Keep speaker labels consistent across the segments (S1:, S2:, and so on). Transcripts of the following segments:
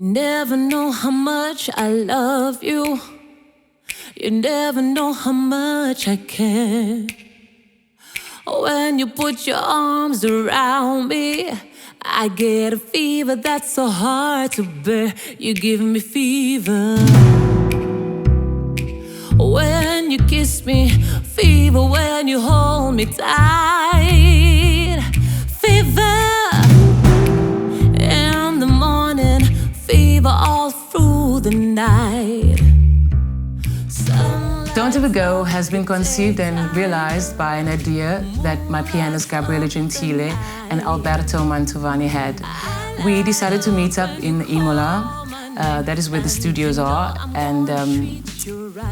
S1: Never know how much I love you. You never know how much I care. When you put your arms around me, I get a fever that's so hard to bear. You give me fever. When you kiss me, fever when you hold me tight. Fever in the morning, fever all through the night.
S2: Don't Ever Go has been conceived and realized by an idea that my pianist Gabriele Gentile and Alberto Mantovani had. We decided to meet up in Imola, that is where the studios are, and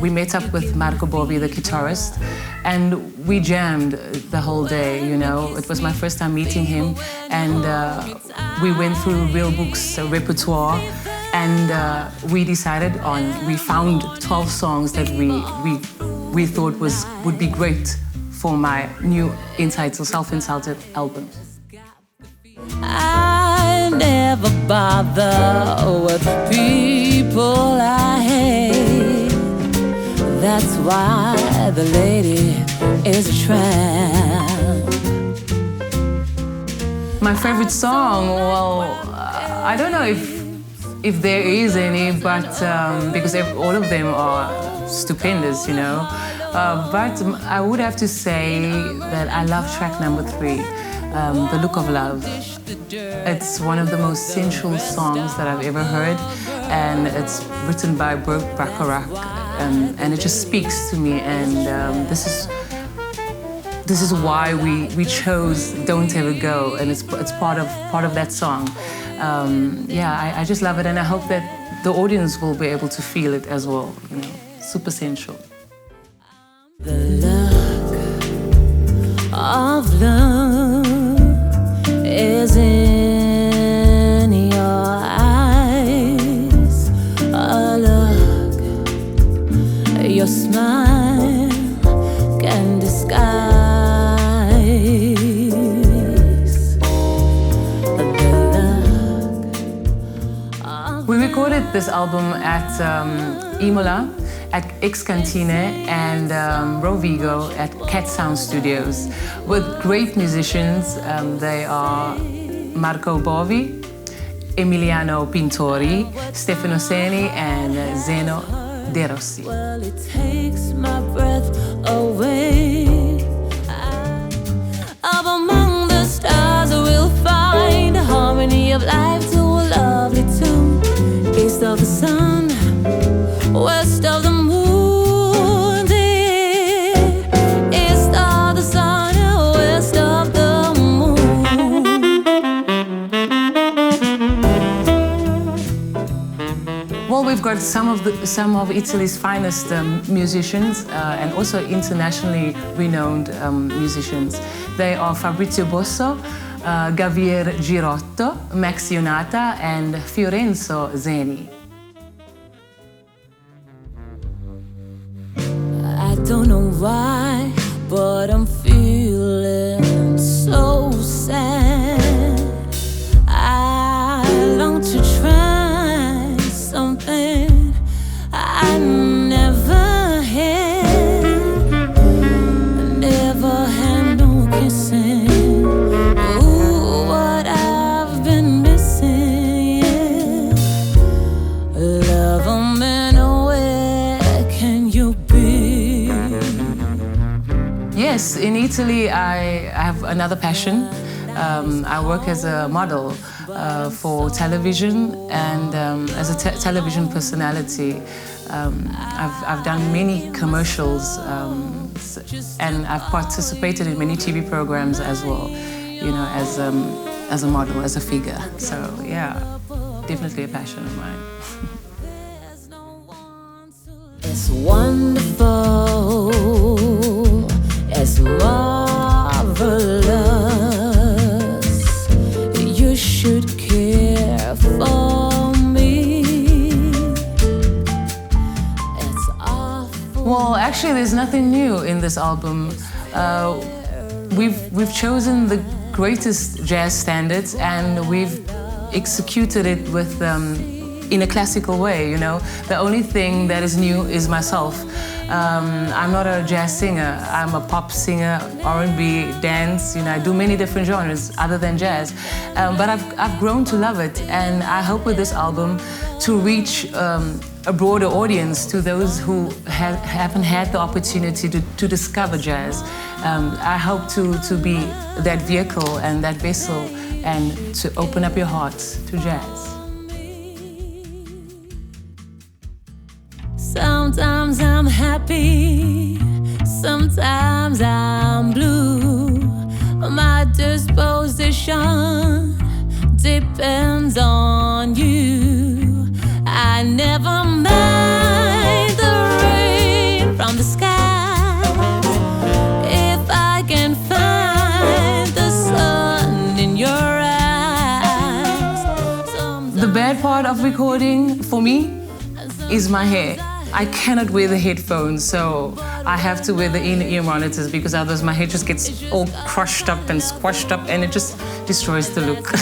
S2: we met up with Marco Bovi, the guitarist, and we jammed the whole day, you know. It was my first time meeting him, and we went through real books, repertoire, and we found 12 songs that we thought would be great for my new self-entitled album.
S1: I never bother with people I hate. That's why the lady is a tramp.
S2: My favorite song, well, I don't know if there is any, but because all of them are stupendous, you know. But I would have to say that I love track number 3, The Look of Love. It's one of the most sensual songs that I've ever heard, and it's written by Burt Bacharach, and it just speaks to me, and this is why we chose Don't Ever Go, and it's part of that song. I just love it, and I hope that the audience will be able to feel it as well, you know, super sensual.
S1: The look of love is in your eyes. A look, your smile can disguise.
S2: We recorded this album at Imola, at X Cantine, and Rovigo at Cat Sound Studios with great musicians. They are Marco Bovi, Emiliano Pintori, Stefano Seni, and Zeno De Rossi.
S1: Well, it takes my breath away. Up among the stars we'll find the harmony of life to a lovely tune. East of the sun, west of the moon, dear. East of the sun, west of the moon.
S2: Well, we've got some of Italy's finest musicians and also internationally renowned musicians. They are Fabrizio Bosso, Javier Girotto, Max Ionata, and Fiorenzo Zeni.
S1: I don't know why, but I'm feeling so sad. I long to try something I never had. I never had no kissing. Ooh, what I've been missing, yeah. Love 'em anywhere, can you be?
S2: Yes, in Italy I have another passion. I work as a model for television, and as a television personality. I've done many commercials, and I've participated in many TV programs as well, you know, as a model, as a figure. So yeah, definitely a passion of mine.
S1: It's wonderful, it's marvelous. You should care for me. It's awful.
S2: Well, actually, there's nothing new in this album. We've chosen the greatest jazz standards, and we've executed it with in a classical way, you know. The only thing that is new is myself. I'm not a jazz singer. I'm a pop singer, R&B, dance. You know, I do many different genres other than jazz. But I've grown to love it, and I hope with this album to reach a broader audience, to those who haven't had the opportunity to discover jazz. I hope to be that vehicle and that vessel, and to open up your hearts to jazz.
S1: Sometimes I'm happy, sometimes I'm blue. My disposition depends on you. I never mind the rain from the sky if I can find the sun in your eyes.
S2: The bad part of recording for me is my hair. I cannot wear the headphones, so I have to wear the in-ear monitors, because otherwise my hair just gets all crushed up and squashed up, and it just destroys the look.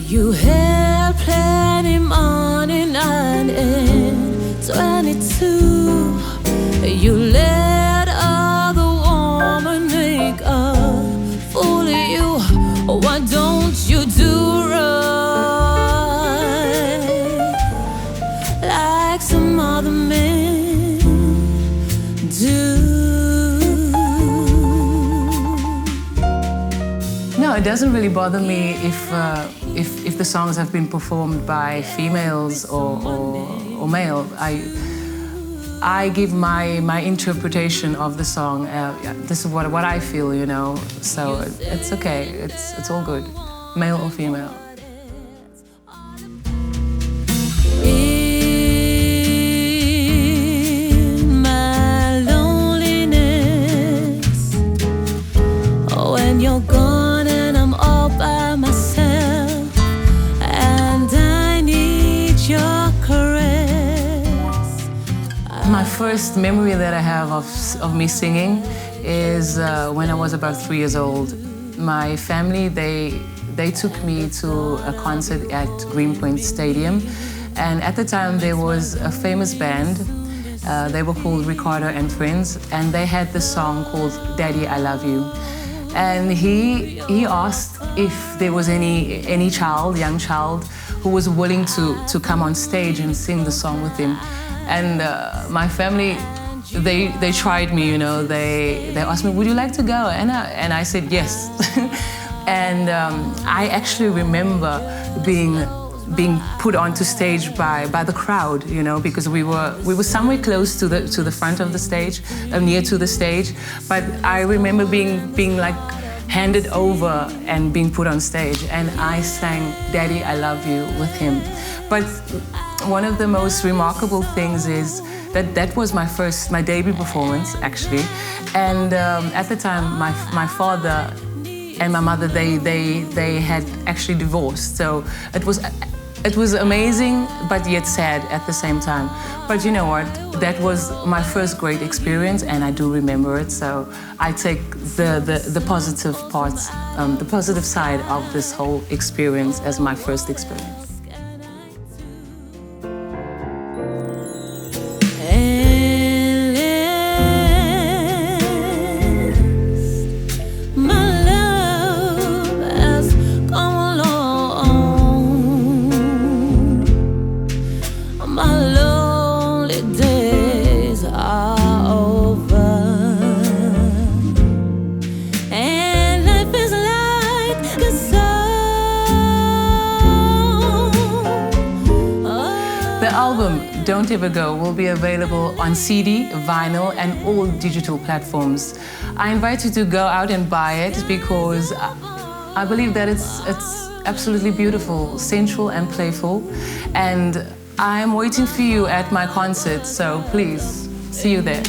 S1: You had plenty money, 1922. You let other woman make a fool of you. Why don't you do right like some other men do?
S2: No, it doesn't really bother me if the songs have been performed by females or male. I give my interpretation of the song. This is what I feel, you know. So it's okay. It's all good, male or female.
S1: In my loneliness, when you're gone and I'm all by myself, and I need your caress.
S2: My first memory that I have of me singing is when I was about 3 years old. My family, they took me to a concert at Greenpoint Stadium, and at the time there was a famous band. They were called Ricardo and Friends, and they had this song called Daddy, I Love You. And he asked if there was any young child, who was willing to come on stage and sing the song with him. And my family, they tried me, you know. They asked me, would you like to go? And I said yes. And I actually remember being put onto stage by the crowd, you know, because we were somewhere close to the front of the stage, near to the stage. But I remember being like handed over and being put on stage, and I sang Daddy, I Love You with him. But one of the most remarkable things is that was my debut performance, actually. And at the time, my father and my mother, they had actually divorced. So it was amazing, but yet sad at the same time. But you know what? That was my first great experience, and I do remember it. So I take the positive parts, the positive side of this whole experience as my first experience. The album, Don't Ever Go, will be available on CD, vinyl, and all digital platforms. I invite you to go out and buy it, because I believe that it's absolutely beautiful, sensual and playful. And I'm waiting for you at my concert, so please, see you there.